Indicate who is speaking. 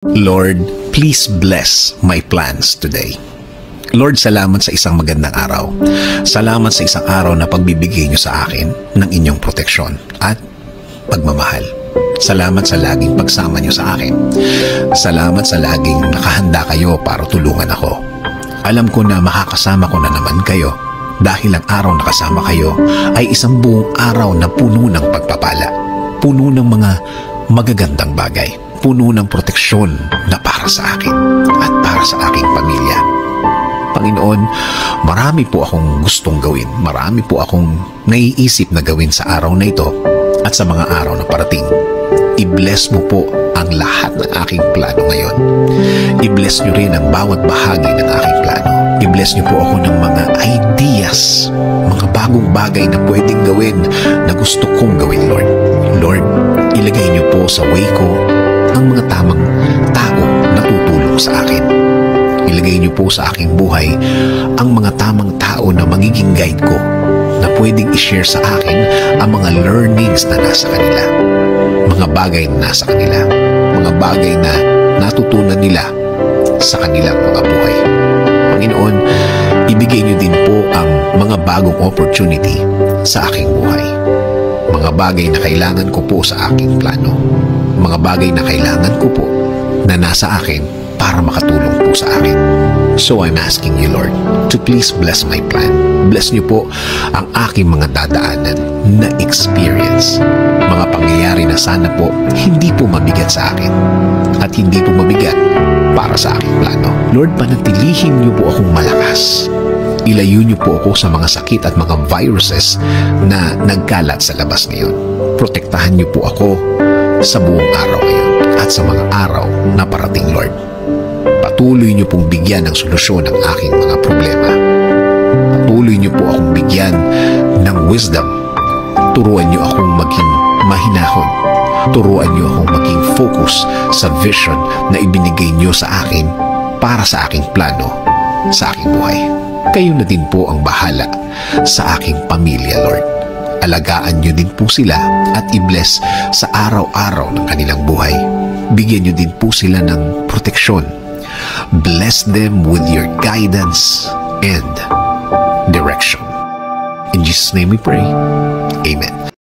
Speaker 1: Lord, please bless my plans today. Lord, salamat sa isang magandang araw. Salamat sa isang araw na pagbibigay niyo sa akin ng inyong proteksyon at pagmamahal. Salamat sa laging pagsama niyo sa akin. Salamat sa laging nakahanda kayo para tulungan ako. Alam ko na makakasama ko na naman kayo dahil ang araw na kasama kayo ay isang buong araw na puno ng pagpapala, puno ng mga magagandang bagay, puno ng proteksyon na para sa akin at para sa aking pamilya. Panginoon, marami po akong gustong gawin, marami po akong naiisip na gawin sa araw na ito at sa mga araw na parating. I-bless mo po ang lahat ng aking plano ngayon. I-bless nyo rin ang bawat bahagi ng aking plano. I-bless nyo po ako ng mga ideas, mga bagong bagay na pwedeng gawin na gusto kong gawin, Lord. Lord, ilagay nyo po sa way ko ang mga tamang tao na tutulong sa akin. Ilagay niyo po sa aking buhay ang mga tamang tao na magiging guide ko, na pwedeng i-share sa akin ang mga learnings na nasa kanila, mga bagay na nasa kanila, mga bagay na natutunan nila sa kanilang mga buhay. Panginoon, ibigay niyo din po ang mga bagong opportunity sa aking buhay, mga bagay na kailangan ko po sa aking plano, mga bagay na kailangan ko po na nasa akin para makatulong po sa akin. So I'm asking you, Lord, to please bless my plan. Bless niyo po ang aking mga dadaanan na experience, mga pangyayari na sana po hindi po mabigat sa akin at hindi po mabigat para sa aking plano. Lord, panatilihin niyo po akong malakas. Ilayo niyo po ako sa mga sakit at mga viruses na nagkalat sa labas ngayon. Protektahan niyo po ako sa buong araw ngayon at sa mga araw na parating, Lord. Patuloy niyo pong bigyan ng solusyon ang aking mga problema. Patuloy niyo po akong bigyan ng wisdom. Turuan niyo akong maging mahinahon. Turuan niyo akong maging focus sa vision na ibinigay niyo sa akin para sa aking plano, sa aking buhay. Kayo na din po ang bahala sa aking pamilya, Lord. Alagaan niyo din po sila at i-bless sa araw-araw ng kanilang buhay. Bigyan niyo din po sila ng proteksyon. Bless them with your guidance and direction. In Jesus' name we pray. Amen.